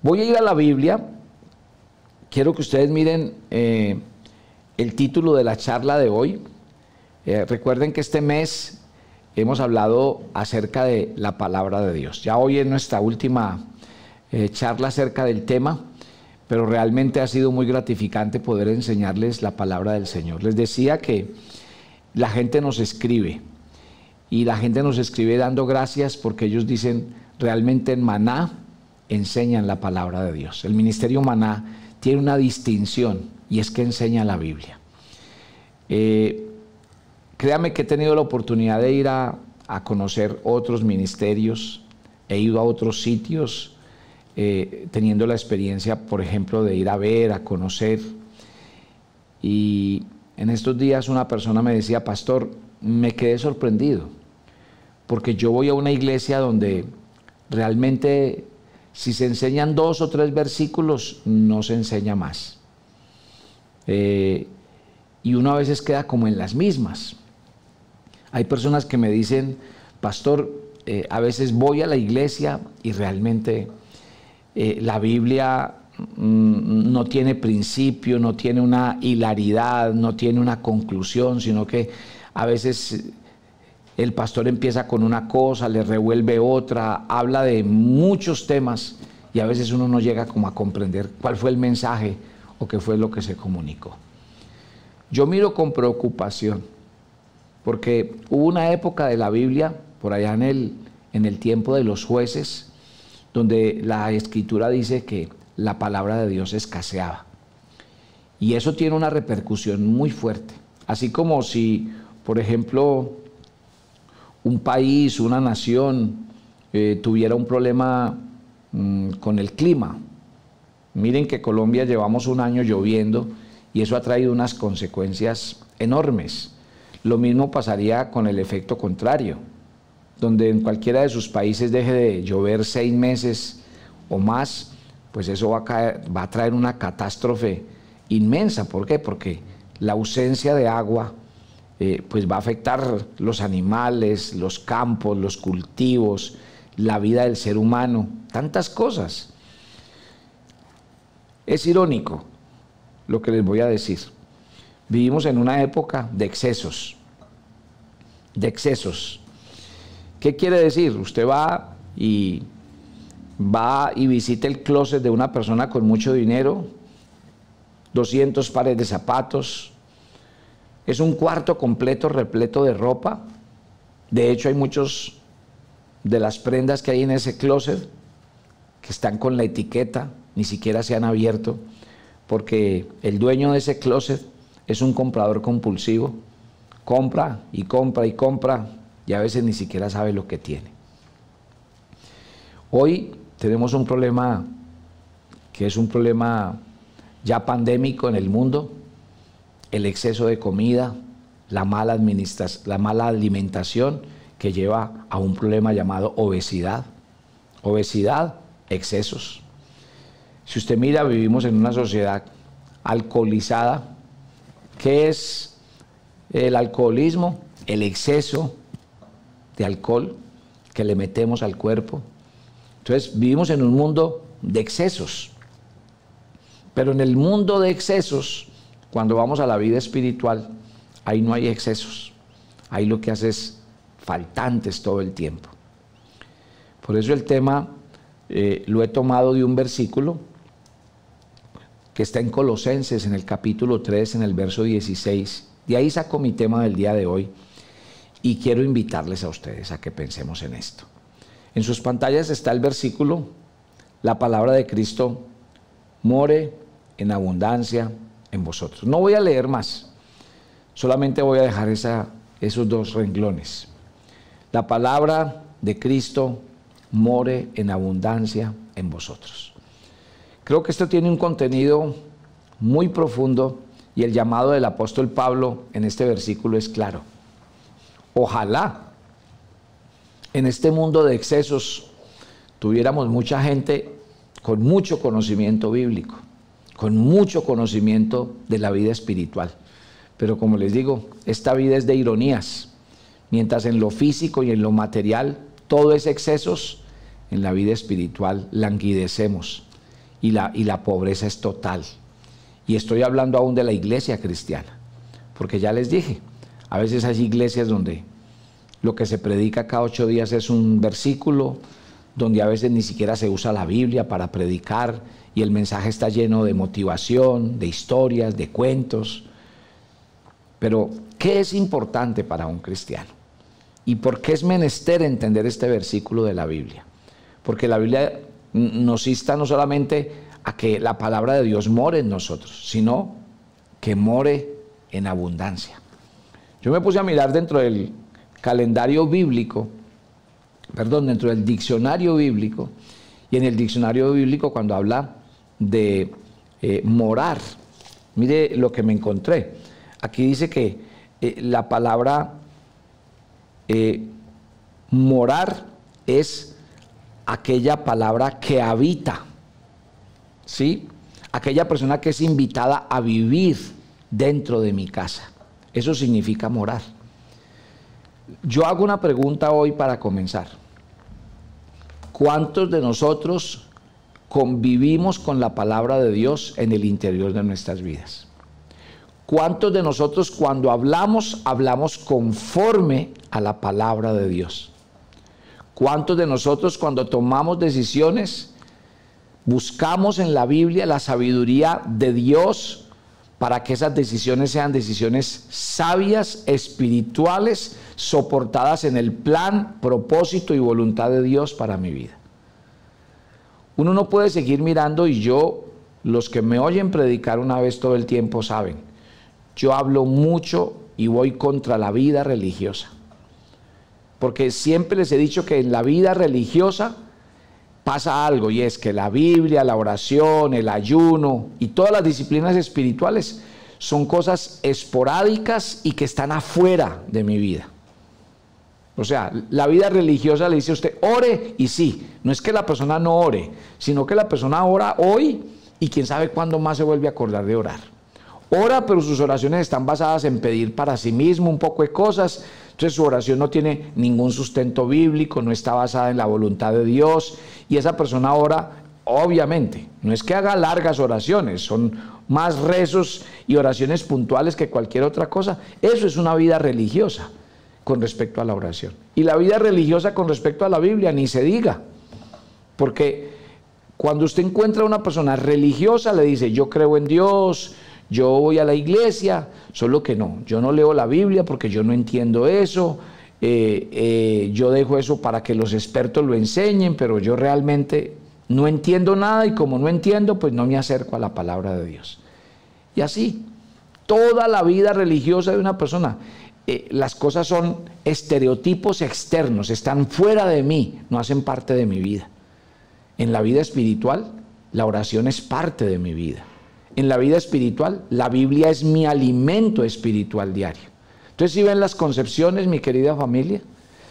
Voy a ir a la Biblia. Quiero que ustedes miren el título de la charla de hoy. Recuerden que este mes hemos hablado acerca de la palabra de Dios. Ya hoy es nuestra última charla acerca del tema, pero realmente ha sido muy gratificante poder enseñarles la palabra del Señor. Les decía que la gente nos escribe, y la gente nos escribe dando gracias porque ellos dicen, realmente en Maná enseñan la palabra de Dios. El Ministerio Maná tiene una distinción, y es que enseña la Biblia. Créame que he tenido la oportunidad de ir a conocer otros ministerios, he ido a otros sitios, teniendo la experiencia, por ejemplo, de ir a ver, a conocer. Y en estos días una persona me decía, pastor, me quedé sorprendido, porque yo voy a una iglesia donde realmente si se enseñan 2 o 3 versículos, no se enseña más. Y uno a veces queda como en las mismas. Hay personas que me dicen, pastor, a veces voy a la iglesia y realmente la Biblia no tiene principio, no tiene una hilaridad, no tiene una conclusión, sino que a veces el pastor empieza con una cosa, le revuelve otra, habla de muchos temas y a veces uno no llega como a comprender cuál fue el mensaje o qué fue lo que se comunicó. Yo miro con preocupación, porque hubo una época de la Biblia, por allá en el tiempo de los jueces, donde la Escritura dice que la palabra de Dios escaseaba. Y eso tiene una repercusión muy fuerte. Así como si, por ejemplo, un país, una nación, tuviera un problema con el clima. Miren que Colombia llevamos un año lloviendo y eso ha traído unas consecuencias enormes. Lo mismo pasaría con el efecto contrario, donde en cualquiera de sus países deje de llover 6 meses o más, pues eso va a traer una catástrofe inmensa. ¿Por qué? Porque la ausencia de agua pues va a afectar los animales, los campos, los cultivos, la vida del ser humano, tantas cosas. Es irónico lo que les voy a decir. Vivimos en una época de excesos. De excesos. ¿Qué quiere decir? Usted va y visita el closet de una persona con mucho dinero, 200 pares de zapatos, es un cuarto completo repleto de ropa. De hecho, hay muchos de las prendas que hay en ese closet que están con la etiqueta, ni siquiera se han abierto, porque el dueño de ese closet es un comprador compulsivo, compra y compra y compra, y a veces ni siquiera sabe lo que tiene. Hoy tenemos un problema que es un problema ya pandémico en el mundo, el exceso de comida, la mala alimentación que lleva a un problema llamado obesidad. Obesidad, excesos. Si usted mira, vivimos en una sociedad alcoholizada. ¿Qué es el alcoholismo? El exceso de alcohol que le metemos al cuerpo. Entonces vivimos en un mundo de excesos, pero en el mundo de excesos, cuando vamos a la vida espiritual, ahí no hay excesos, ahí lo que hace es faltantes todo el tiempo. Por eso el tema lo he tomado de un versículo que está en Colosenses, en el capítulo 3, en el verso 16, de ahí saco mi tema del día de hoy. Y quiero invitarles a ustedes a que pensemos en esto. En sus pantallas está el versículo, la palabra de Cristo more en abundancia en vosotros. No voy a leer más, solamente voy a dejar esos 2 renglones. La palabra de Cristo more en abundancia en vosotros. Creo que esto tiene un contenido muy profundo y el llamado del apóstol Pablo en este versículo es claro. Ojalá en este mundo de excesos tuviéramos mucha gente con mucho conocimiento bíblico, con mucho conocimiento de la vida espiritual. Pero como les digo, esta vida es de ironías. Mientras en lo físico y en lo material todo es excesos, en la vida espiritual languidecemos y la pobreza es total. Y estoy hablando aún de la iglesia cristiana, porque ya les dije, a veces hay iglesias donde lo que se predica cada 8 días es un versículo, donde a veces ni siquiera se usa la Biblia para predicar y el mensaje está lleno de motivación, de historias, de cuentos. Pero, ¿qué es importante para un cristiano? ¿Y por qué es menester entender este versículo de la Biblia? Porque la Biblia nos insta no solamente a que la palabra de Dios more en nosotros, sino que more en abundancia. Yo me puse a mirar dentro del calendario bíblico, dentro del diccionario bíblico, y en el diccionario bíblico cuando habla de morar, mire lo que me encontré. Aquí dice que la palabra morar es aquella palabra que habita, ¿sí? Aquella persona que es invitada a vivir dentro de mi casa. Eso significa morar. Yo hago una pregunta hoy para comenzar. ¿Cuántos de nosotros convivimos con la palabra de Dios en el interior de nuestras vidas? ¿Cuántos de nosotros cuando hablamos, hablamos conforme a la palabra de Dios? ¿Cuántos de nosotros cuando tomamos decisiones, buscamos en la Biblia la sabiduría de Dios para que esas decisiones sean decisiones sabias, espirituales, soportadas en el plan, propósito y voluntad de Dios para mi vida? Uno no puede seguir mirando, y los que me oyen predicar una vez todo el tiempo saben, yo hablo mucho y voy contra la vida religiosa. Porque siempre les he dicho que en la vida religiosa pasa algo, y es que la Biblia, la oración, el ayuno y todas las disciplinas espirituales son cosas esporádicas y que están afuera de mi vida. O sea, la vida religiosa le dice a usted, ore, y sí, no es que la persona no ore, sino que la persona ora hoy y quién sabe cuándo más se vuelve a acordar de orar. Ora, pero sus oraciones están basadas en pedir para sí mismo un poco de cosas. Entonces su oración no tiene ningún sustento bíblico, no está basada en la voluntad de Dios, y esa persona ora, obviamente, no es que haga largas oraciones, son más rezos y oraciones puntuales que cualquier otra cosa. Eso es una vida religiosa con respecto a la oración. Y la vida religiosa con respecto a la Biblia, ni se diga, porque cuando usted encuentra a una persona religiosa, le dice, yo creo en Dios, yo voy a la iglesia, solo que no, yo no leo la Biblia porque yo no entiendo eso, yo dejo eso para que los expertos lo enseñen, pero yo realmente no entiendo nada, y como no entiendo, pues no me acerco a la palabra de Dios. Y así, toda la vida religiosa de una persona, las cosas son estereotipos externos, están fuera de mí, no hacen parte de mi vida. En la vida espiritual, la oración es parte de mi vida. En la vida espiritual, la Biblia es mi alimento espiritual diario. Entonces, ¿sí ven las concepciones, mi querida familia?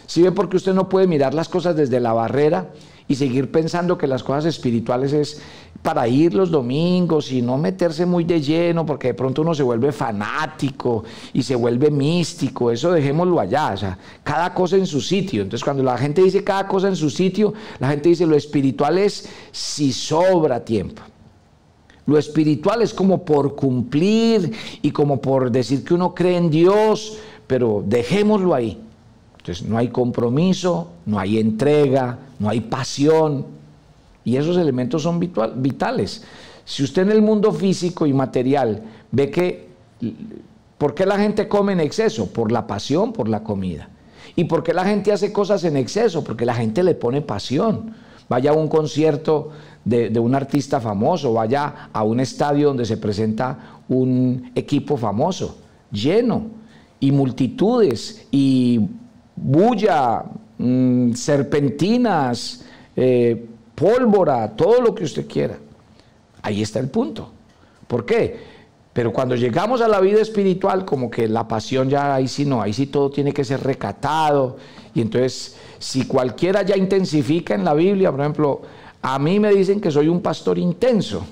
¿Sí ven por qué usted no puede mirar las cosas desde la barrera y seguir pensando que las cosas espirituales es para ir los domingos y no meterse muy de lleno, porque de pronto uno se vuelve fanático y se vuelve místico? Eso dejémoslo allá, o sea, cada cosa en su sitio. Entonces, cuando la gente dice cada cosa en su sitio, la gente dice lo espiritual es si sobra tiempo. Lo espiritual es como por cumplir y como por decir que uno cree en Dios, pero dejémoslo ahí. Entonces no hay compromiso, no hay entrega, no hay pasión, y esos elementos son vitales. Si usted en el mundo físico y material ve que, ¿por qué la gente come en exceso? Por la pasión, por la comida. ¿Y por qué la gente hace cosas en exceso? Porque la gente le pone pasión. Vaya a un concierto de un artista famoso, vaya a un estadio donde se presenta un equipo famoso, lleno, y multitudes, y bulla, serpentinas, pólvora, todo lo que usted quiera. Ahí está el punto. ¿Por qué? Pero cuando llegamos a la vida espiritual, como que la pasión ya ahí sí no, ahí sí todo tiene que ser recatado. Y entonces, si cualquiera ya intensifica en la Biblia, por ejemplo, a mí me dicen que soy un pastor intenso.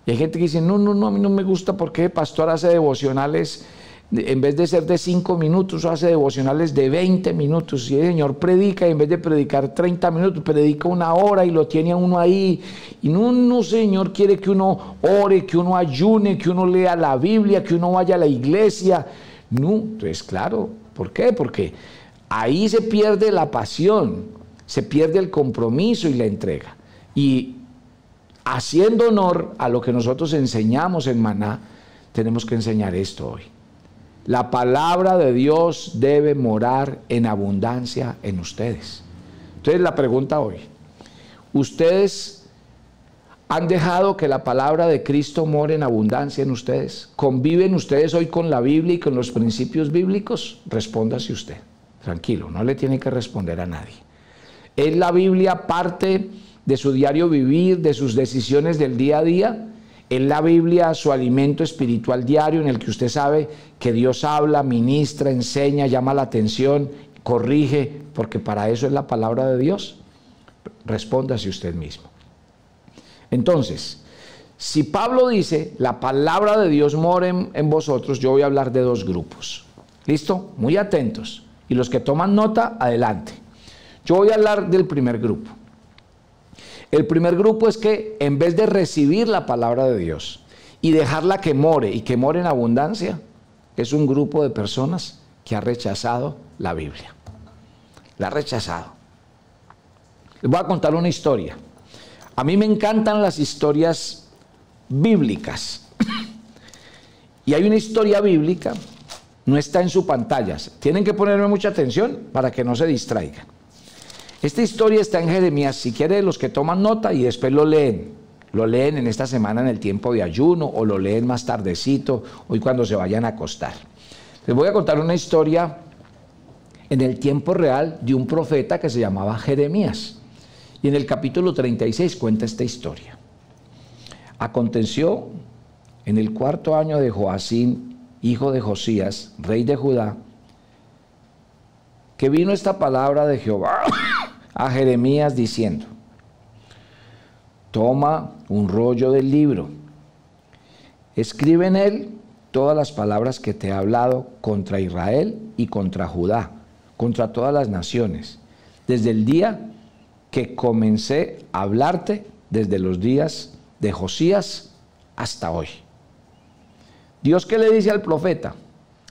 Y hay gente que dice, no, a mí no me gusta porque el pastor hace devocionales En vez de ser de 5 minutos, hace devocionales de 20 minutos. Y el Señor predica, y en vez de predicar 30 minutos, predica 1 hora y lo tiene a uno ahí. Y no, Señor quiere que uno ore, que uno ayune, que uno lea la Biblia, que uno vaya a la iglesia. No, entonces claro, ¿por qué? Porque ahí se pierde la pasión, se pierde el compromiso y la entrega. Y haciendo honor a lo que nosotros enseñamos en Maná, tenemos que enseñar esto hoy. La palabra de Dios debe morar en abundancia en ustedes. Entonces la pregunta hoy, ¿ustedes han dejado que la palabra de Cristo more en abundancia en ustedes? ¿Conviven ustedes hoy con la Biblia y con los principios bíblicos? Respóndase usted, tranquilo, no le tiene que responder a nadie. ¿Es la Biblia parte de su diario vivir, de sus decisiones del día a día? ¿Es la Biblia su alimento espiritual diario en el que usted sabe que Dios habla, ministra, enseña, llama la atención, corrige, porque para eso es la palabra de Dios? Respóndase usted mismo. Entonces, si Pablo dice, la palabra de Dios mora en vosotros, yo voy a hablar de 2 grupos. ¿Listo? Muy atentos. Y los que toman nota, adelante. Yo voy a hablar del primer grupo. El primer grupo es que en vez de recibir la palabra de Dios y dejarla que more y que more en abundancia, es un grupo de personas que ha rechazado la Biblia. La ha rechazado. Les voy a contar una historia. A mí me encantan las historias bíblicas. Y hay una historia bíblica, no está en sus pantallas. Tienen que ponerme mucha atención para que no se distraigan. Esta historia está en Jeremías, si quieren los que toman nota y después lo leen. Lo leen en esta semana en el tiempo de ayuno o lo leen más tardecito, hoy cuando se vayan a acostar. Les voy a contar una historia en el tiempo real de un profeta que se llamaba Jeremías. Y en el capítulo 36 cuenta esta historia. Aconteció en el 4.º año de Joacim, hijo de Josías, rey de Judá, que vino esta palabra de Jehová a Jeremías diciendo: toma un rollo del libro, escribe en él todas las palabras que te he hablado contra Israel y contra Judá, contra todas las naciones, desde el día que comencé a hablarte, desde los días de Josías hasta hoy. Dios, ¿qué le dice al profeta?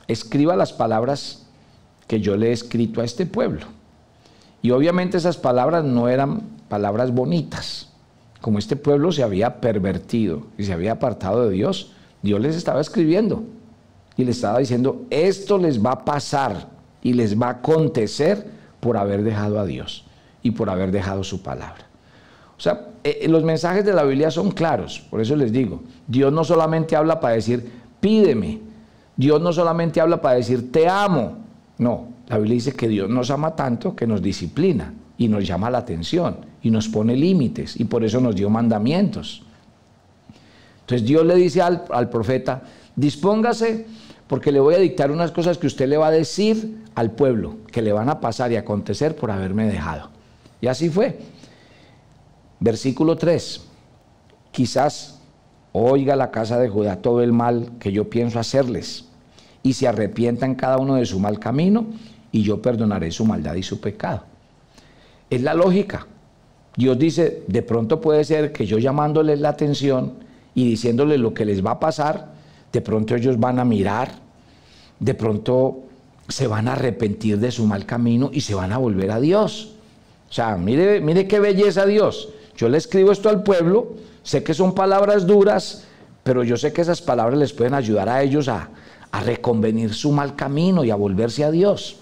Escriba las palabras que yo le he escrito a este pueblo. Y obviamente esas palabras no eran palabras bonitas. Como este pueblo se había pervertido y se había apartado de Dios, Dios les estaba escribiendo y les estaba diciendo: esto les va a pasar y les va a acontecer por haber dejado a Dios y por haber dejado su palabra. O sea, los mensajes de la Biblia son claros. Por eso les digo, Dios no solamente habla para decir pídeme, Dios no solamente habla para decir te amo. No, la Biblia dice que Dios nos ama tanto que nos disciplina y nos llama la atención y nos pone límites y por eso nos dio mandamientos. Entonces Dios le dice al profeta: dispóngase porque le voy a dictar unas cosas que usted le va a decir al pueblo, que le van a pasar y acontecer por haberme dejado. Y así fue. Versículo 3. Quizás oiga la casa de Judá todo el mal que yo pienso hacerles, y se arrepientan cada uno de su mal camino, y yo perdonaré su maldad y su pecado. Es la lógica. Dios dice, de pronto puede ser que yo llamándoles la atención y diciéndoles lo que les va a pasar, de pronto ellos van a mirar, de pronto se van a arrepentir de su mal camino y se van a volver a Dios. O sea, mire qué belleza Dios. Yo le escribo esto al pueblo, sé que son palabras duras, pero yo sé que esas palabras les pueden ayudar a ellos a reconvenir su mal camino y a volverse a Dios.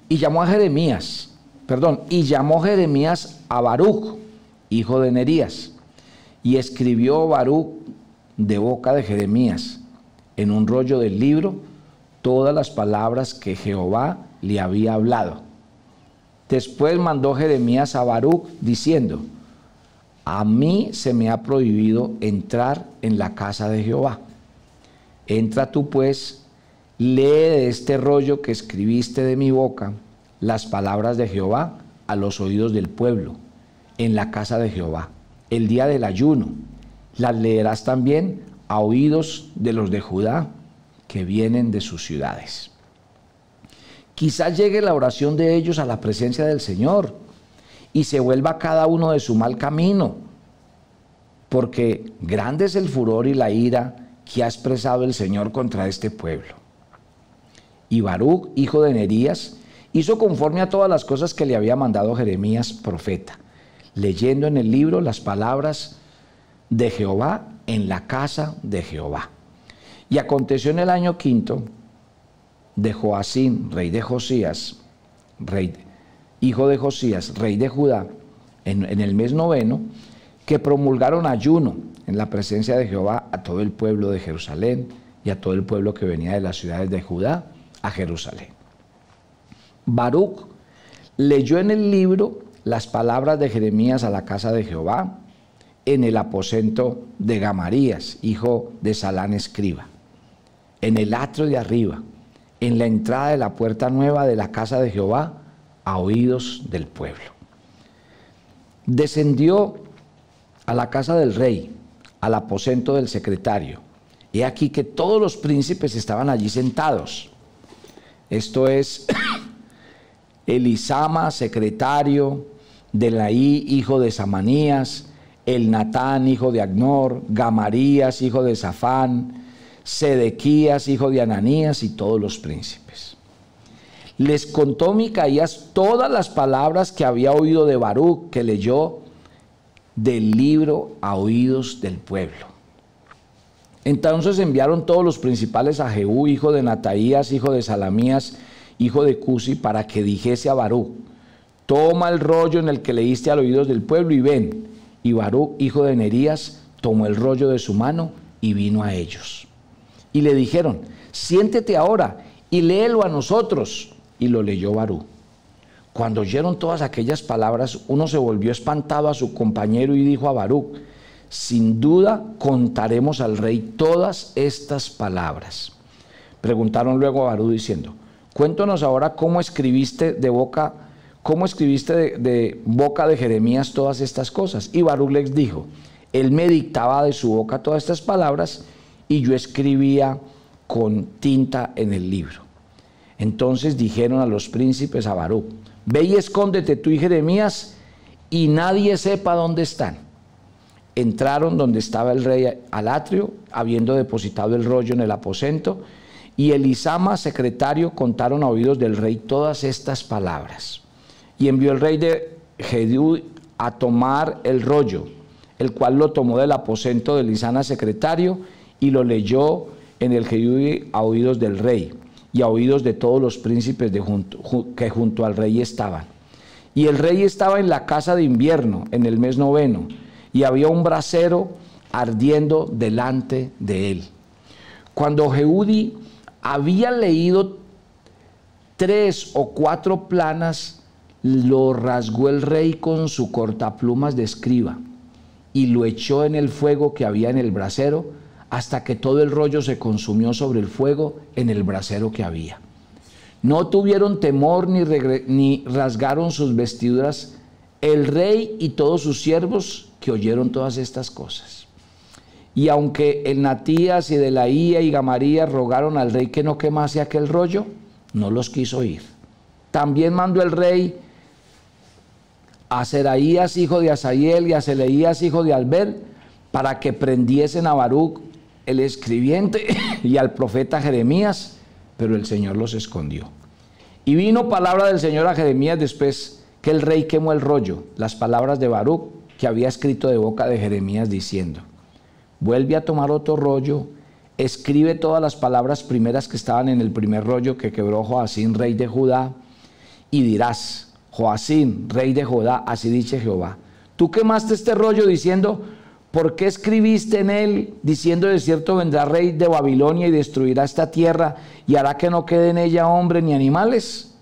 Y llamó Jeremías a Baruc, hijo de Nerías, y escribió Baruc de boca de Jeremías en un rollo del libro todas las palabras que Jehová le había hablado. Después mandó Jeremías a Baruc diciendo: a mí se me ha prohibido entrar en la casa de Jehová. Entra tú pues, lee de este rollo que escribiste de mi boca las palabras de Jehová a los oídos del pueblo, en la casa de Jehová, el día del ayuno. Las leerás también a oídos de los de Judá, que vienen de sus ciudades. Quizás llegue la oración de ellos a la presencia del Señor y se vuelva cada uno de su mal camino, porque grande es el furor y la ira que ha expresado el Señor contra este pueblo. Y Baruc, hijo de Nerías, hizo conforme a todas las cosas que le había mandado Jeremías, profeta, leyendo en el libro las palabras de Jehová en la casa de Jehová. Y aconteció en el año 5 de Joacín, rey de Josías, hijo de Josías, rey de Judá, en el mes 9, que promulgaron ayuno en la presencia de Jehová a todo el pueblo de Jerusalén y a todo el pueblo que venía de las ciudades de Judá a Jerusalén. Baruc leyó en el libro las palabras de Jeremías a la casa de Jehová en el aposento de Gamarías, hijo de Salán escriba, en el atrio de arriba, en la entrada de la puerta nueva de la casa de Jehová, a oídos del pueblo. Descendió a la casa del rey, al aposento del secretario. He aquí que todos los príncipes estaban allí sentados. Esto es Elisama, secretario, Delaí, hijo de Samanías, Elnatán, hijo de Agnor, Gamarías, hijo de Safán, Sedequías, hijo de Ananías, y todos los príncipes. Les contó Micaías todas las palabras que había oído de Baruc, que leyó del libro a oídos del pueblo. Entonces enviaron todos los principales a Jehú, hijo de Nataías, hijo de Salamías, hijo de Cusi, para que dijese a Baruc: toma el rollo en el que leíste a oídos del pueblo y ven. Y Baruc, hijo de Nerías, tomó el rollo de su mano y vino a ellos. Y le dijeron: siéntete ahora y léelo a nosotros. Y lo leyó Baruc. Cuando oyeron todas aquellas palabras, uno se volvió espantado a su compañero y dijo a Baruc: sin duda contaremos al rey todas estas palabras. Preguntaron luego a Baruc diciendo: cuéntanos ahora cómo escribiste de boca de Jeremías todas estas cosas. Y Baruc les dijo: él me dictaba de su boca todas estas palabras y yo escribía con tinta en el libro. Entonces dijeron a los príncipes a Baruc: ve y escóndete tú y Jeremías y nadie sepa dónde están. Entraron donde estaba el rey al atrio, habiendo depositado el rollo en el aposento, y Elisama, secretario, contaron a oídos del rey todas estas palabras. Y envió el rey de Jehú a tomar el rollo, el cual lo tomó del aposento de Elisama, secretario, y lo leyó en el Jehú a oídos del rey, y a oídos de todos los príncipes que junto al rey estaban. Y el rey estaba en la casa de invierno, en el mes 9, y había un brasero ardiendo delante de él. Cuando Jehú había leído 3 o 4 planas, lo rasgó el rey con su cortaplumas de escriba y lo echó en el fuego que había en el brasero, hasta que todo el rollo se consumió sobre el fuego en el brasero que había. No tuvieron temor ni rasgaron sus vestiduras el rey y todos sus siervos que oyeron todas estas cosas. Y aunque Elnatías y Delaía y Gamarías rogaron al rey que no quemase aquel rollo, no los quiso oír. También mandó el rey a Seraías, hijo de Asahiel, y a Seleías, hijo de Albert, para que prendiesen a Baruc, el escribiente, y al profeta Jeremías, pero el Señor los escondió. Y vino palabra del Señor a Jeremías después que el rey quemó el rollo, las palabras de Baruc, que había escrito de boca de Jeremías, diciendo: vuelve a tomar otro rollo, escribe todas las palabras primeras que estaban en el primer rollo que quebró Joacín, rey de Judá, y dirás: Joacín, rey de Judá, así dice Jehová, tú quemaste este rollo diciendo: ¿por qué escribiste en él, diciendo de cierto vendrá rey de Babilonia y destruirá esta tierra y hará que no quede en ella hombre ni animales?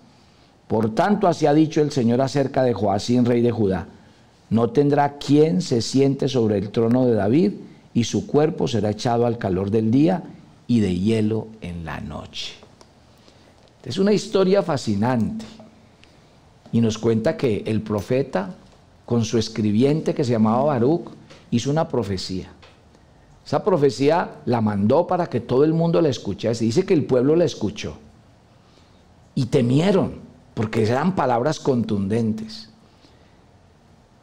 Por tanto, así ha dicho el Señor acerca de Joacín, rey de Judá: no tendrá quien se siente sobre el trono de David, y su cuerpo será echado al calor del día y de hielo en la noche. Es una historia fascinante y nos cuenta que el profeta, con su escribiente que se llamaba Baruc, hizo una profecía. Esa profecía la mandó para que todo el mundo la escuchase. Dice que el pueblo la escuchó. Y temieron, porque eran palabras contundentes.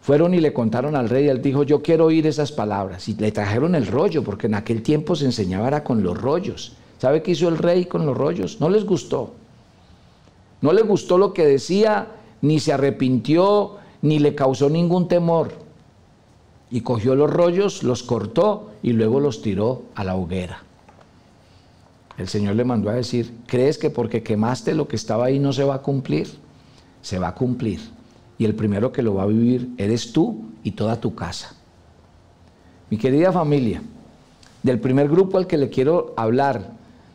Fueron y le contaron al rey, y él dijo, yo quiero oír esas palabras. Y le trajeron el rollo, porque en aquel tiempo se enseñaba era con los rollos. ¿Sabe qué hizo el rey con los rollos? No les gustó. No les gustó lo que decía, ni se arrepintió, ni le causó ningún temor. Y cogió los rollos, los cortó y luego los tiró a la hoguera. El Señor le mandó a decir, ¿crees que porque quemaste lo que estaba ahí no se va a cumplir? Se va a cumplir. Y el primero que lo va a vivir eres tú y toda tu casa. Mi querida familia, del primer grupo al que le quiero hablar,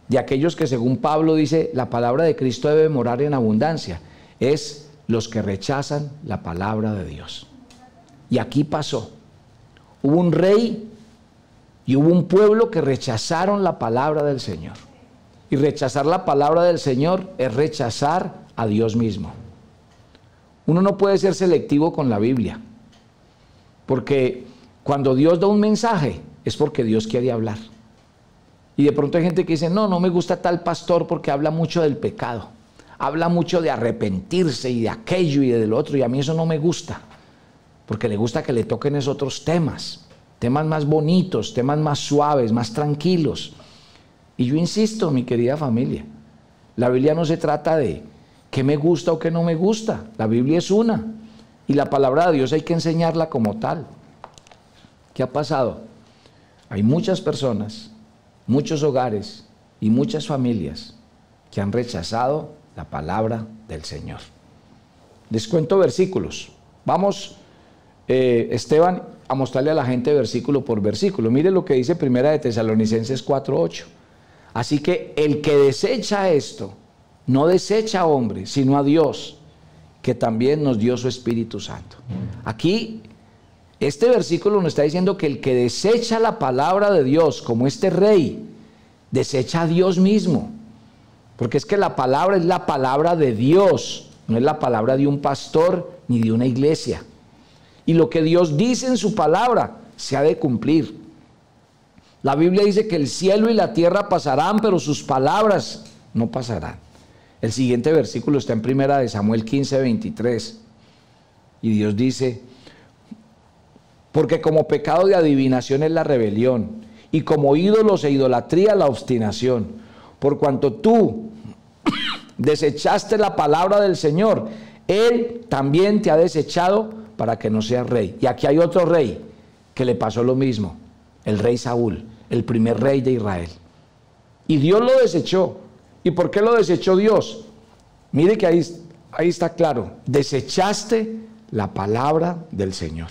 de aquellos que según Pablo dice, la palabra de Cristo debe morar en abundancia, es los que rechazan la palabra de Dios. Y aquí pasó. Hubo un rey y hubo un pueblo que rechazaron la palabra del Señor. Y rechazar la palabra del Señor es rechazar a Dios mismo. Uno no puede ser selectivo con la Biblia, porque cuando Dios da un mensaje es porque Dios quiere hablar. Y de pronto hay gente que dice, no me gusta tal pastor porque habla mucho del pecado, habla mucho de arrepentirse y de aquello y del otro, y a mí eso no me gusta, porque le gusta que le toquen esos otros temas más bonitos, temas más suaves, más tranquilos. Y yo insisto, mi querida familia, la Biblia no se trata de qué me gusta o qué no me gusta, la Biblia es una, y la palabra de Dios hay que enseñarla como tal. ¿Qué ha pasado? Hay muchas personas, muchos hogares y muchas familias que han rechazado la palabra del Señor. Les cuento versículos. Vamos, Esteban, a mostrarle a la gente versículo por versículo. Mire lo que dice Primera de Tesalonicenses 4:8. Así que el que desecha esto, no desecha a hombre, sino a Dios, que también nos dio su Espíritu Santo. Aquí, este versículo nos está diciendo que el que desecha la palabra de Dios, como este rey, desecha a Dios mismo. Porque es que la palabra es la palabra de Dios, no es la palabra de un pastor ni de una iglesia. Y lo que Dios dice en su palabra se ha de cumplir. La Biblia dice que el cielo y la tierra pasarán, pero sus palabras no pasarán. El siguiente versículo está en Primera de Samuel 15:23. Y Dios dice, porque como pecado de adivinación es la rebelión, y como ídolos e idolatría la obstinación. Por cuanto tú desechaste la palabra del Señor, Él también te ha desechado para que no seas rey. Y aquí hay otro rey que le pasó lo mismo, el rey Saúl, el primer rey de Israel. Y Dios lo desechó. ¿Y por qué lo desechó Dios? Mire que ahí está claro, desechaste la palabra del Señor.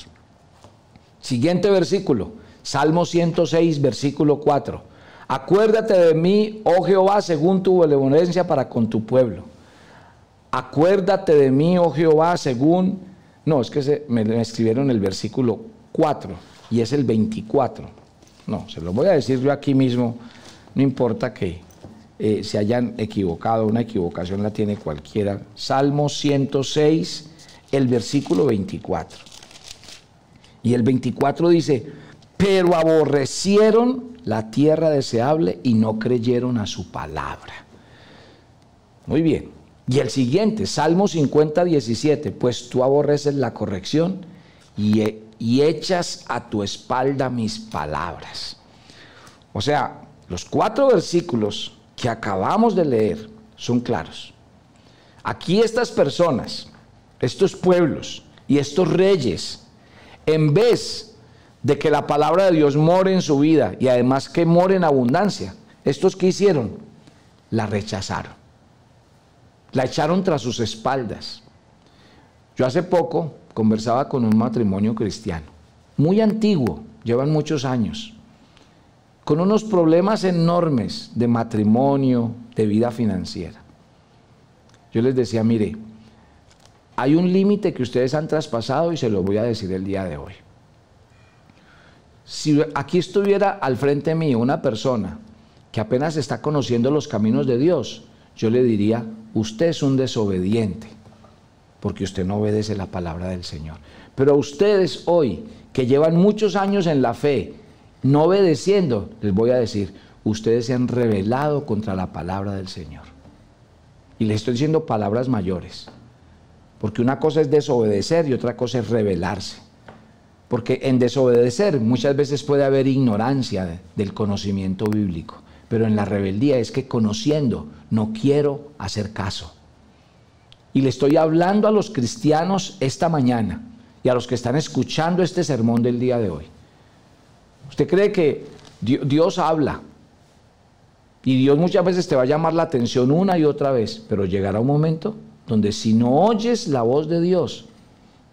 Siguiente versículo, Salmo 106, versículo 4. Acuérdate de mí, oh Jehová, según tu benevolencia para con tu pueblo. Acuérdate de mí, oh Jehová, según... No, es que me escribieron el versículo 4 y es el 24. No, se lo voy a decir yo aquí mismo, no importa que se hayan equivocado, una equivocación la tiene cualquiera. Salmo 106, el versículo 24. Y el 24 dice, pero aborrecieron la tierra deseable y no creyeron a su palabra. Muy bien. Y el siguiente, Salmo 50, 17, pues tú aborreces la corrección y echas a tu espalda mis palabras. O sea, los 4 versículos que acabamos de leer son claros. Aquí estas personas, estos pueblos y estos reyes, en vez de que la palabra de Dios more en su vida y además que more en abundancia, ¿estos qué hicieron? La rechazaron. La echaron tras sus espaldas. Yo hace poco conversaba con un matrimonio cristiano, muy antiguo, llevan muchos años, con unos problemas enormes de matrimonio, de vida financiera. Yo les decía, mire, hay un límite que ustedes han traspasado y se lo voy a decir el día de hoy. Si aquí estuviera al frente mío una persona que apenas está conociendo los caminos de Dios, yo le diría, usted es un desobediente, porque usted no obedece la palabra del Señor. Pero a ustedes hoy, que llevan muchos años en la fe no obedeciendo, les voy a decir, ustedes se han rebelado contra la palabra del Señor. Y les estoy diciendo palabras mayores, porque una cosa es desobedecer y otra cosa es rebelarse. Porque en desobedecer muchas veces puede haber ignorancia del conocimiento bíblico, pero en la rebeldía es que conociendo no quiero hacer caso. Y le estoy hablando a los cristianos esta mañana y a los que están escuchando este sermón del día de hoy. Usted cree que Dios habla y Dios muchas veces te va a llamar la atención una y otra vez, pero llegará un momento donde si no oyes la voz de Dios,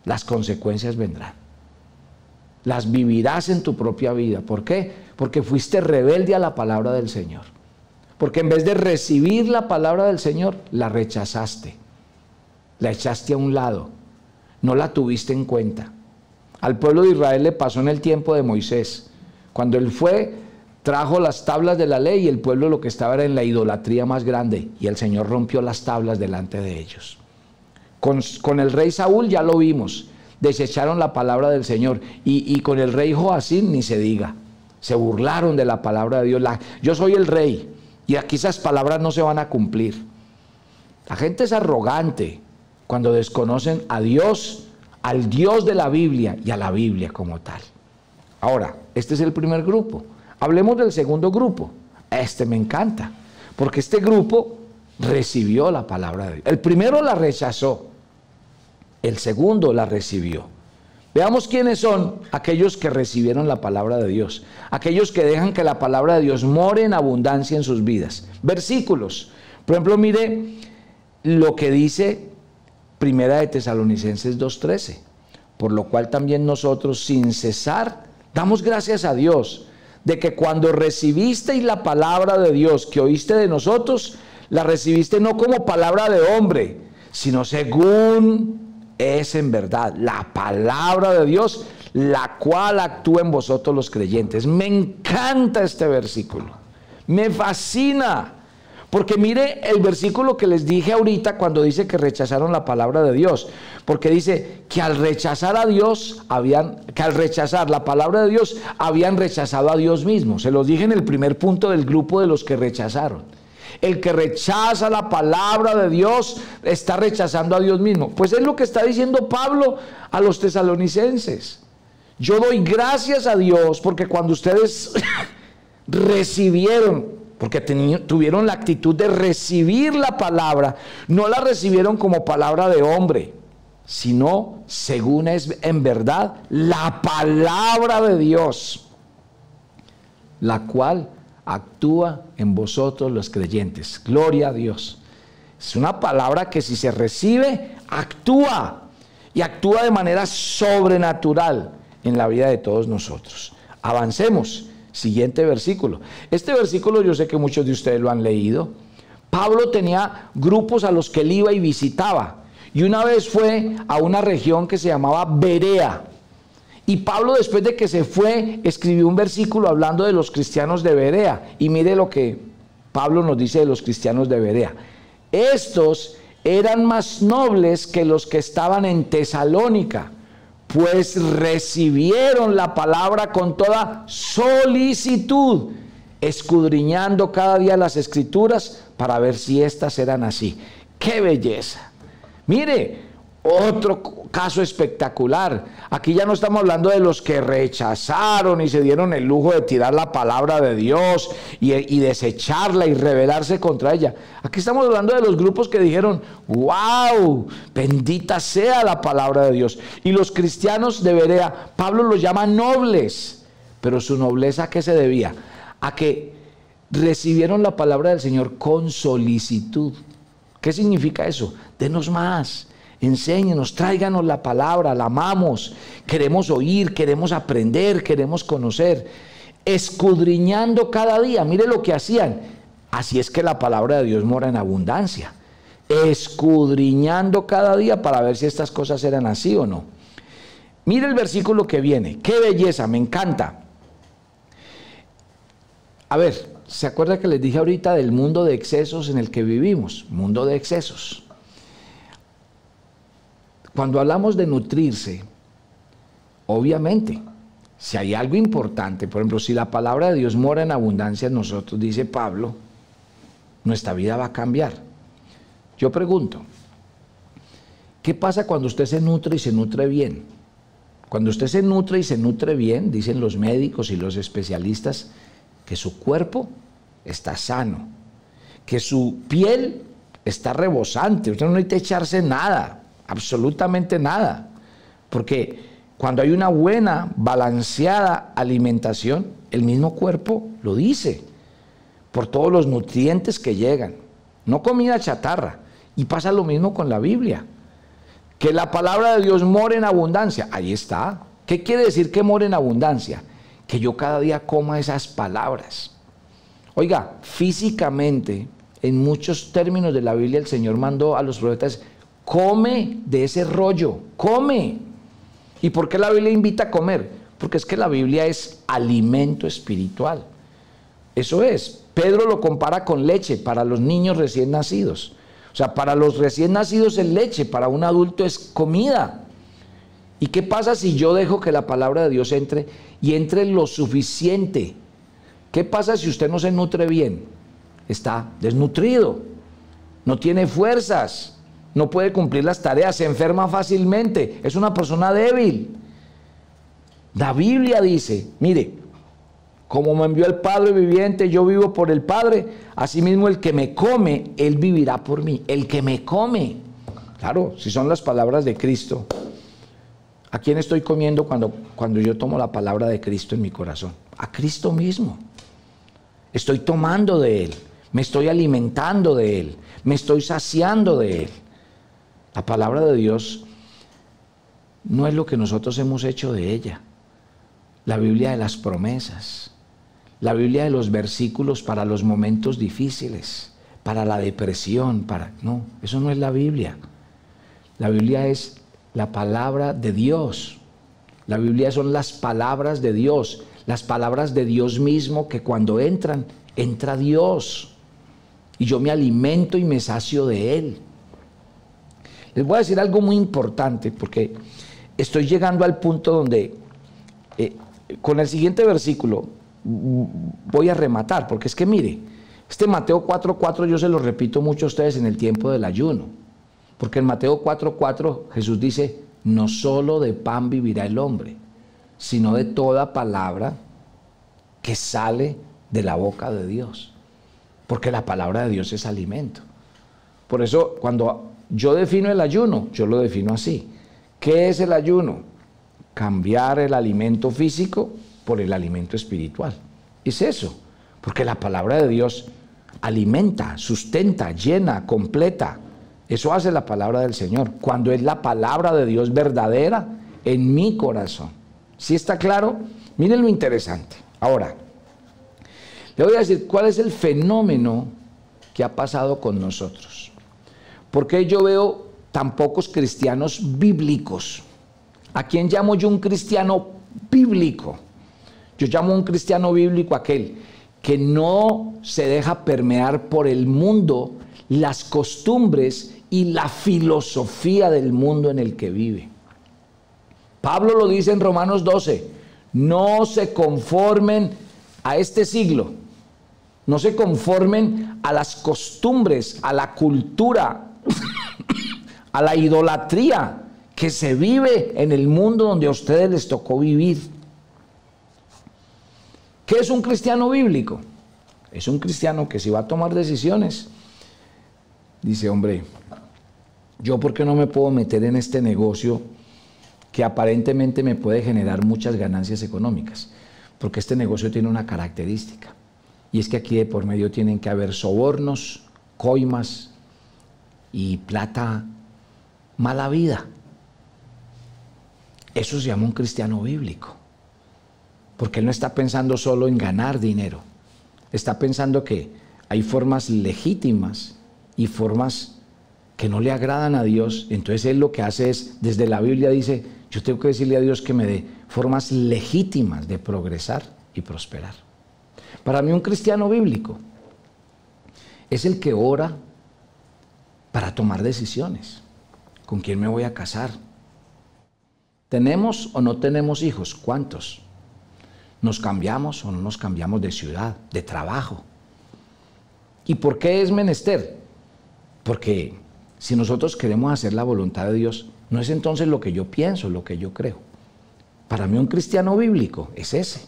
las consecuencias vendrán. Las vivirás en tu propia vida. ¿Por qué? Porque fuiste rebelde a la palabra del Señor. Porque en vez de recibir la palabra del Señor, la rechazaste. La echaste a un lado. No la tuviste en cuenta. Al pueblo de Israel le pasó en el tiempo de Moisés. Cuando él fue, trajo las tablas de la ley y el pueblo lo que estaba era en la idolatría más grande. Y el Señor rompió las tablas delante de ellos. Con el rey Saúl ya lo vimos. Desecharon la palabra del Señor y con el rey Joacim ni se diga, se burlaron de la palabra de Dios. Yo soy el rey y aquí esas palabras no se van a cumplir. La gente es arrogante cuando desconocen a Dios, al Dios de la Biblia y a la Biblia como tal. Ahora, este es el primer grupo. Hablemos del segundo grupo. Este me encanta, porque este grupo recibió la palabra de Dios. El primero la rechazó. El segundo la recibió. Veamos quiénes son aquellos que recibieron la palabra de Dios. Aquellos que dejan que la palabra de Dios more en abundancia en sus vidas. Versículos. Por ejemplo, mire lo que dice Primera de Tesalonicenses 2:13. Por lo cual también nosotros sin cesar damos gracias a Dios de que cuando recibisteis la palabra de Dios que oíste de nosotros, la recibiste no como palabra de hombre, sino según es en verdad la palabra de Dios, la cual actúa en vosotros los creyentes. Me encanta este versículo, me fascina, porque mire el versículo que les dije ahorita cuando dice que rechazaron la palabra de Dios, porque dice que al rechazar a Dios, que al rechazar la palabra de Dios, habían rechazado a Dios mismo. Se los dije en el primer punto del grupo de los que rechazaron. El que rechaza la palabra de Dios está rechazando a Dios mismo. Pues es lo que está diciendo Pablo a los tesalonicenses. Yo doy gracias a Dios porque cuando ustedes recibieron, porque tuvieron la actitud de recibir la palabra, no la recibieron como palabra de hombre, sino según es en verdad la palabra de Dios, la cual actúa en vosotros los creyentes. Gloria a Dios. Es una palabra que si se recibe, actúa. Y actúa de manera sobrenatural en la vida de todos nosotros. Avancemos. Siguiente versículo. Este versículo yo sé que muchos de ustedes lo han leído. Pablo tenía grupos a los que él iba y visitaba. Y una vez fue a una región que se llamaba Berea. Y Pablo, después de que se fue, escribió un versículo hablando de los cristianos de Berea. Y mire lo que Pablo nos dice de los cristianos de Berea. Estos eran más nobles que los que estaban en Tesalónica, pues recibieron la palabra con toda solicitud, escudriñando cada día las escrituras para ver si éstas eran así. ¡Qué belleza! Mire, otro caso espectacular. Aquí ya no estamos hablando de los que rechazaron y se dieron el lujo de tirar la palabra de Dios y desecharla y rebelarse contra ella. Aquí estamos hablando de los grupos que dijeron, wow, bendita sea la palabra de Dios. Y los cristianos de Berea, Pablo los llama nobles, pero su nobleza ¿a qué se debía? A que recibieron la palabra del Señor con solicitud. ¿Qué significa eso? Denos más. Enséñenos, tráiganos la palabra, la amamos, queremos oír, queremos aprender, queremos conocer, escudriñando cada día. Mire lo que hacían. Así es que la palabra de Dios mora en abundancia, escudriñando cada día para ver si estas cosas eran así o no. Mire el versículo que viene, qué belleza, me encanta. A ver, ¿se acuerda que les dije ahorita del mundo de excesos en el que vivimos? Mundo de excesos. Cuando hablamos de nutrirse, obviamente, Si hay algo importante, por ejemplo, si la palabra de Dios mora en abundancia en nosotros, dice Pablo, nuestra vida va a cambiar. Yo pregunto, ¿qué pasa cuando usted se nutre y se nutre bien? Cuando usted se nutre y se nutre bien, dicen los médicos y los especialistas, que su cuerpo está sano, que su piel está rebosante, usted no necesita echarse nada, absolutamente nada, porque cuando hay una buena, balanceada alimentación, el mismo cuerpo lo dice, por todos los nutrientes que llegan, no comida chatarra. Y pasa lo mismo con la Biblia, que la palabra de Dios mora en abundancia, ahí está. ¿Qué quiere decir que mora en abundancia? Que yo cada día coma esas palabras. Oiga, físicamente, en muchos términos de la Biblia, el Señor mandó a los profetas, come de ese rollo, come. ¿Y por qué la Biblia invita a comer? Porque es que la Biblia es alimento espiritual. Eso es. Pedro lo compara con leche para los niños recién nacidos. O sea, para los recién nacidos es leche, para un adulto es comida. ¿Y qué pasa si yo dejo que la palabra de Dios entre y entre lo suficiente? ¿Qué pasa si usted no se nutre bien? Está desnutrido, no tiene fuerzas, no puede cumplir las tareas, se enferma fácilmente, es una persona débil. La Biblia dice, mire, como me envió el Padre viviente, yo vivo por el Padre, asimismo el que me come, él vivirá por mí. El que me come, claro, si son las palabras de Cristo, ¿a quién estoy comiendo cuando yo tomo la palabra de Cristo en mi corazón? A Cristo mismo. Estoy tomando de Él, me estoy alimentando de Él, me estoy saciando de Él. La palabra de Dios no es lo que nosotros hemos hecho de ella. La Biblia de las promesas, la Biblia de los versículos para los momentos difíciles, para la depresión, no, eso no es la Biblia. La Biblia es la palabra de Dios. La Biblia son las palabras de Dios, las palabras de Dios mismo, que cuando entran, entra Dios. Y yo me alimento y me sacio de Él. Les voy a decir algo muy importante, porque estoy llegando al punto donde, con el siguiente versículo, voy a rematar, porque es que mire, este Mateo 4:4 yo se lo repito mucho a ustedes en el tiempo del ayuno, porque en Mateo 4:4 Jesús dice, no solo de pan vivirá el hombre, sino de toda palabra que sale de la boca de Dios, porque la palabra de Dios es alimento. Por eso cuando yo defino el ayuno, yo lo defino así. ¿Qué es el ayuno? Cambiar el alimento físico por el alimento espiritual. Es eso, porque la palabra de Dios alimenta, sustenta, llena, completa. Eso hace la palabra del Señor, cuando es la palabra de Dios verdadera en mi corazón. ¿Sí está claro? Miren lo interesante. Ahora, le voy a decir cuál es el fenómeno que ha pasado con nosotros. ¿Por qué yo veo tan pocos cristianos bíblicos? ¿A quién llamo yo un cristiano bíblico? Yo llamo un cristiano bíblico aquel que no se deja permear por el mundo, las costumbres y la filosofía del mundo en el que vive. Pablo lo dice en Romanos 12, no se conformen a este siglo, no se conformen a las costumbres, a la cultura, a la idolatría que se vive en el mundo donde a ustedes les tocó vivir. ¿Qué es un cristiano bíblico? Es un cristiano que si va a tomar decisiones, dice, hombre, ¿yo por qué no me puedo meter en este negocio que aparentemente me puede generar muchas ganancias económicas? Porque este negocio tiene una característica, y es que aquí de por medio tienen que haber sobornos, coimas y plata mala vida. Eso se llama un cristiano bíblico, porque él no está pensando solo en ganar dinero, está pensando que hay formas legítimas y formas que no le agradan a Dios. Entonces él lo que hace es, desde la Biblia dice, yo tengo que decirle a Dios que me dé formas legítimas de progresar y prosperar. Para mí un cristiano bíblico es el que ora para tomar decisiones. ¿Con quién me voy a casar? ¿Tenemos o no tenemos hijos? ¿Cuántos? ¿Nos cambiamos o no nos cambiamos de ciudad, de trabajo? ¿Y por qué es menester? Porque si nosotros queremos hacer la voluntad de Dios, no es entonces lo que yo pienso, lo que yo creo. Para mí un cristiano bíblico es ese.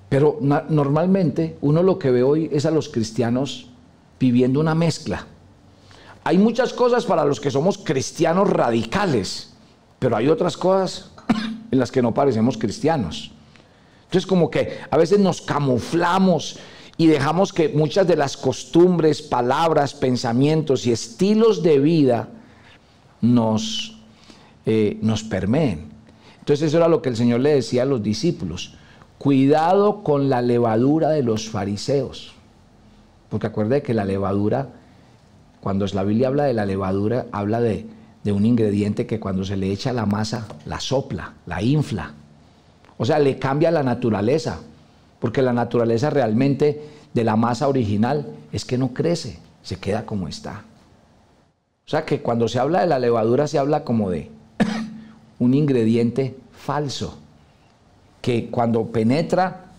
Pero normalmente uno lo que ve hoy es a los cristianos viviendo una mezcla. Hay muchas cosas para los que somos cristianos radicales, pero hay otras cosas en las que no parecemos cristianos. Entonces como que a veces nos camuflamos y dejamos que muchas de las costumbres, palabras, pensamientos y estilos de vida nos permeen. Entonces eso era lo que el Señor le decía a los discípulos: cuidado con la levadura de los fariseos. Porque acuerde que la levadura, cuando la Biblia habla de la levadura, habla de un ingrediente que cuando se le echa a la masa, la sopla, la infla. O sea, le cambia la naturaleza. Porque la naturaleza realmente de la masa original es que no crece, se queda como está. O sea que cuando se habla de la levadura se habla como de un ingrediente falso, que cuando penetra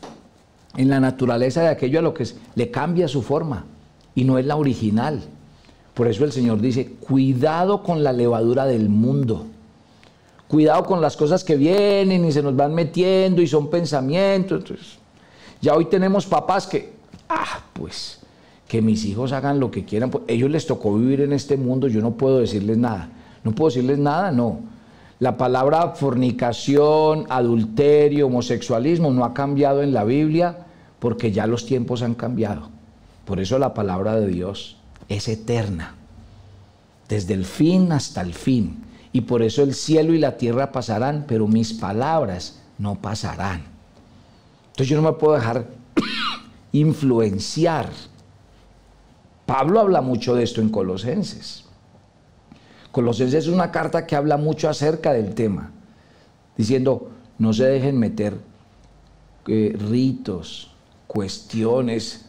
en la naturaleza de aquello a lo que le cambia su forma y no es la original. Por eso el Señor dice: cuidado con la levadura del mundo. Cuidado con las cosas que vienen y se nos van metiendo y son pensamientos. Entonces, ya hoy tenemos papás que, pues, que mis hijos hagan lo que quieran. Pues, ellos les tocó vivir en este mundo, yo no puedo decirles nada. ¿No puedo decirles nada? No. La palabra fornicación, adulterio, homosexualismo no ha cambiado en la Biblia porque ya los tiempos han cambiado. Por eso la palabra de Dios es eterna, desde el fin hasta el fin. Y por eso el cielo y la tierra pasarán, pero mis palabras no pasarán. Entonces yo no me puedo dejar influenciar. Pablo habla mucho de esto en Colosenses. Colosenses es una carta que habla mucho acerca del tema, diciendo: no se dejen meter ritos, cuestiones,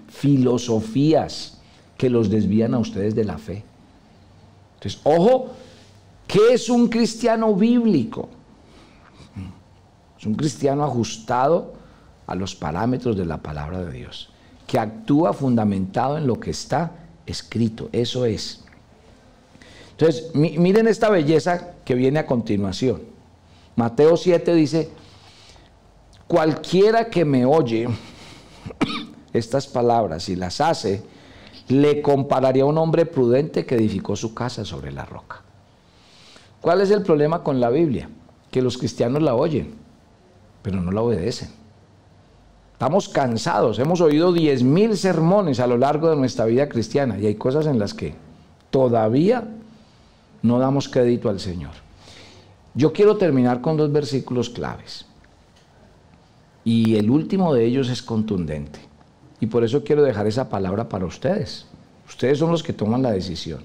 filosofías que los desvían a ustedes de la fe. Entonces, ojo, ¿qué es un cristiano bíblico? Es un cristiano ajustado a los parámetros de la palabra de Dios, que actúa fundamentado en lo que está escrito. Eso es. Entonces, miren esta belleza que viene a continuación. Mateo 7 dice: cualquiera que me oye estas palabras y las hace, le compararía a un hombre prudente que edificó su casa sobre la roca. ¿Cuál es el problema con la Biblia? Que los cristianos la oyen, pero no la obedecen. Estamos cansados, hemos oído 10.000 sermones a lo largo de nuestra vida cristiana y hay cosas en las que todavía no damos crédito al Señor. Yo quiero terminar con 2 versículos claves y el último de ellos es contundente y por eso quiero dejar esa palabra para ustedes. Ustedes son los que toman la decisión.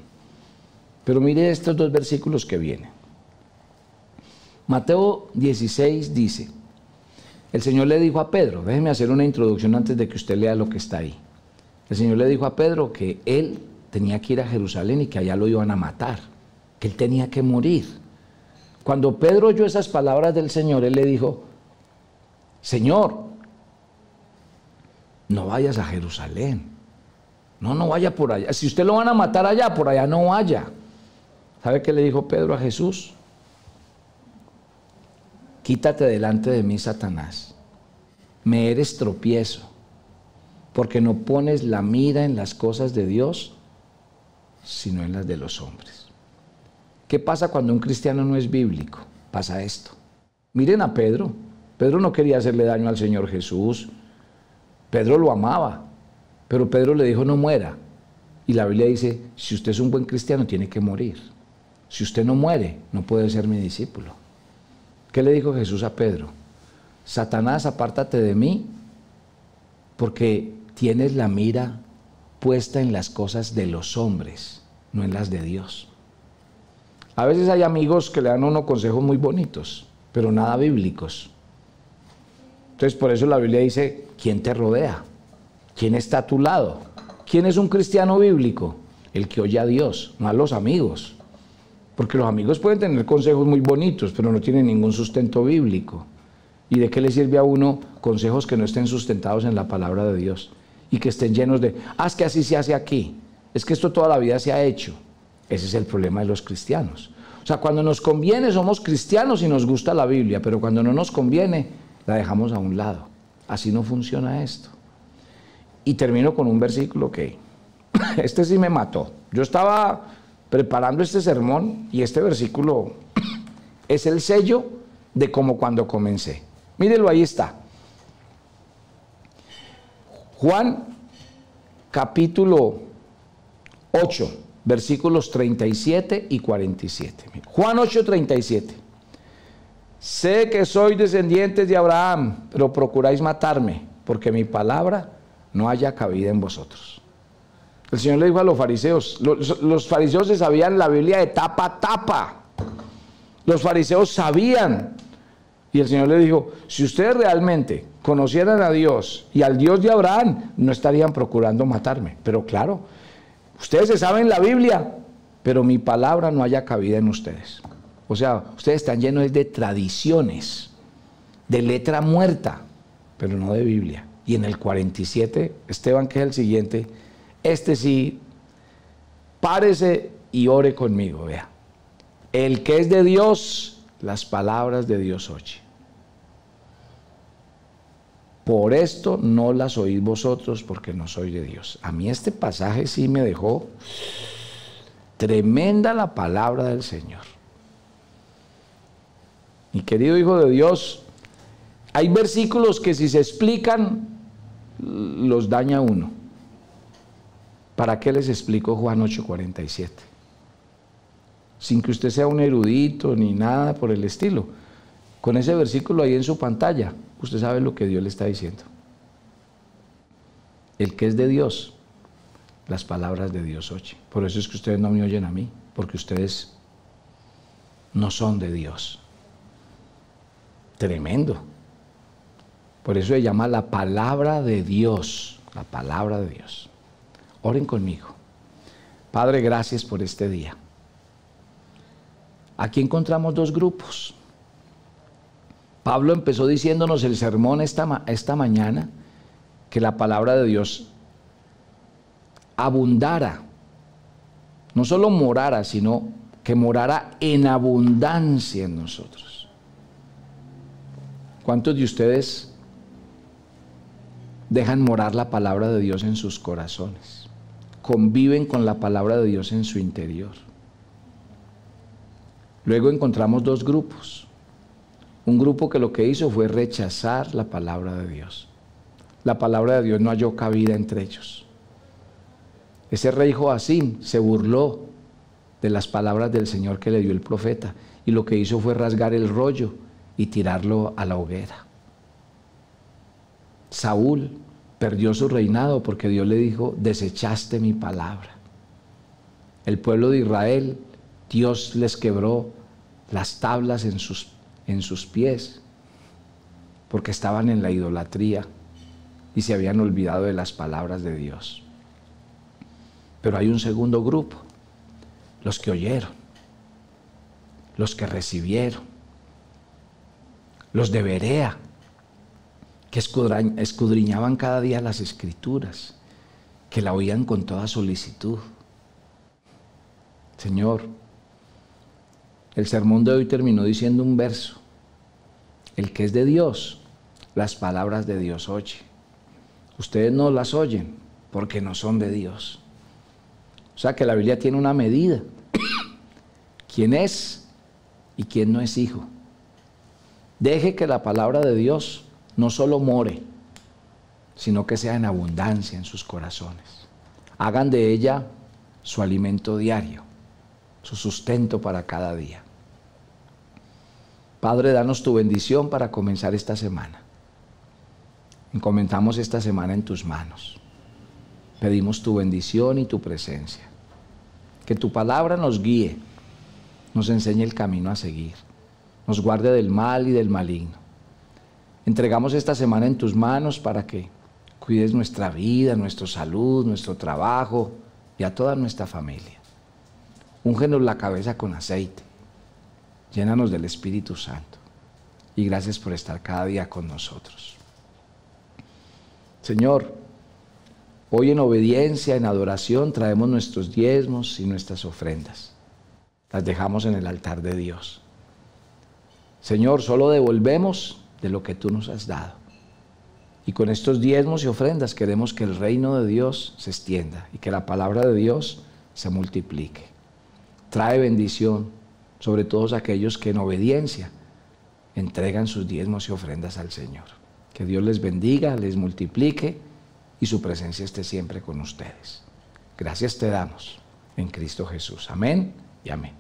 Pero mire estos 2 versículos que vienen. Mateo 16 dice: el Señor le dijo a Pedro, déjeme hacer una introducción antes de que usted lea lo que está ahí. El Señor le dijo a Pedro que él tenía que ir a Jerusalén y que allá lo iban a matar, que él tenía que morir. Cuando Pedro oyó esas palabras del Señor, él le dijo: Señor, no vayas a Jerusalén. No vaya por allá. Si usted lo van a matar allá, por allá no vaya. ¿Sabe qué le dijo Pedro a Jesús? Quítate delante de mí, Satanás. Me eres tropiezo, porque no pones la mira en las cosas de Dios, sino en las de los hombres. ¿Qué pasa cuando un cristiano no es bíblico? Pasa esto. Miren a Pedro. Pedro no quería hacerle daño al Señor Jesús. Pedro lo amaba, pero Pedro le dijo: no muera. Y la Biblia dice: si usted es un buen cristiano, tiene que morir. Si usted no muere, no puede ser mi discípulo. ¿Qué le dijo Jesús a Pedro? Satanás, apártate de mí, porque tienes la mira puesta en las cosas de los hombres, no en las de Dios. A veces hay amigos que le dan a uno consejos muy bonitos, pero nada bíblicos. Entonces por eso la Biblia dice: ¿quién te rodea? ¿Quién está a tu lado? ¿Quién es un cristiano bíblico? El que oye a Dios, no a los amigos. Porque los amigos pueden tener consejos muy bonitos, pero no tienen ningún sustento bíblico. ¿Y de qué le sirve a uno consejos que no estén sustentados en la palabra de Dios? Y que estén llenos de, es que así se hace aquí, es que esto toda la vida se ha hecho. Ese es el problema de los cristianos. O sea, cuando nos conviene somos cristianos y nos gusta la Biblia, pero cuando no nos conviene la dejamos a un lado. Así no funciona esto. Y termino con un versículo que, este sí me mató. Yo estaba preparando este sermón y este versículo es el sello de como cuando comencé. Mírelo, ahí está. Juan capítulo 8, versículos 37 y 47. Juan 8, 37. Sé que sois descendientes de Abraham, pero procuráis matarme, porque mi palabra no haya cabida en vosotros. El Señor le dijo a los fariseos, los fariseos se sabían la Biblia de tapa a tapa. Los fariseos sabían. Y el Señor le dijo, si ustedes realmente conocieran a Dios y al Dios de Abraham, no estarían procurando matarme. Pero claro, ustedes se saben la Biblia, pero mi palabra no haya cabida en ustedes. O sea, ustedes están llenos de tradiciones, de letra muerta, pero no de Biblia. Y en el 47, Esteban, que es el siguiente, este sí, párese y ore conmigo, vea. El que es de Dios, las palabras de Dios oye. Por esto no las oís vosotros, porque no soy de Dios. A mí este pasaje sí me dejó tremenda la palabra del Señor. Mi querido hijo de Dios, hay versículos que si se explican, los daña uno. ¿Para qué les explico Juan 8:47? Sin que usted sea un erudito ni nada por el estilo. Con ese versículo ahí en su pantalla, usted sabe lo que Dios le está diciendo. El que es de Dios, las palabras de Dios oye. Por eso es que ustedes no me oyen a mí, porque ustedes no son de Dios. Tremendo. Por eso se llama la palabra de Dios, la palabra de Dios. Oren conmigo. Padre, gracias por este día. Aquí encontramos dos grupos. Pablo empezó diciéndonos el sermón esta mañana, que la palabra de Dios abundara, no solo morara, sino que morara en abundancia en nosotros. ¿Cuántos de ustedes dejan morar la palabra de Dios en sus corazones? Conviven con la palabra de Dios en su interior. Luego encontramos dos grupos. Un grupo que lo que hizo fue rechazar la palabra de Dios. La palabra de Dios no halló cabida entre ellos. Ese rey Joacim se burló de las palabras del Señor que le dio el profeta, y lo que hizo fue rasgar el rollo y tirarlo a la hoguera. Saúl perdió su reinado porque Dios le dijo, desechaste mi palabra. El pueblo de Israel, Dios les quebró las tablas en sus pies, porque estaban en la idolatría y se habían olvidado de las palabras de Dios. Pero hay un segundo grupo, los que oyeron, los que recibieron, los de Berea, que escudriñaban cada día las Escrituras, que la oían con toda solicitud. Señor, el sermón de hoy terminó diciendo un verso: el que es de Dios, las palabras de Dios oye. Ustedes no las oyen porque no son de Dios. O sea que la Biblia tiene una medida. ¿Quién es y quién no es hijo? Deje que la palabra de Dios no solo more, sino que sea en abundancia en sus corazones. Hagan de ella su alimento diario, su sustento para cada día. Padre, danos tu bendición para comenzar esta semana. Encomendamos esta semana en tus manos. Pedimos tu bendición y tu presencia. Que tu palabra nos guíe, nos enseñe el camino a seguir, nos guarde del mal y del maligno. Entregamos esta semana en tus manos para que cuides nuestra vida, nuestra salud, nuestro trabajo y a toda nuestra familia. Úngenos la cabeza con aceite, llénanos del Espíritu Santo y gracias por estar cada día con nosotros. Señor, hoy en obediencia, en adoración, traemos nuestros diezmos y nuestras ofrendas. Las dejamos en el altar de Dios. Señor, solo devolvemos de lo que tú nos has dado. Y con estos diezmos y ofrendas queremos que el reino de Dios se extienda y que la palabra de Dios se multiplique. Trae bendición sobre todos aquellos que en obediencia entregan sus diezmos y ofrendas al Señor. Que Dios les bendiga, les multiplique y su presencia esté siempre con ustedes. Gracias te damos en Cristo Jesús. Amén y amén.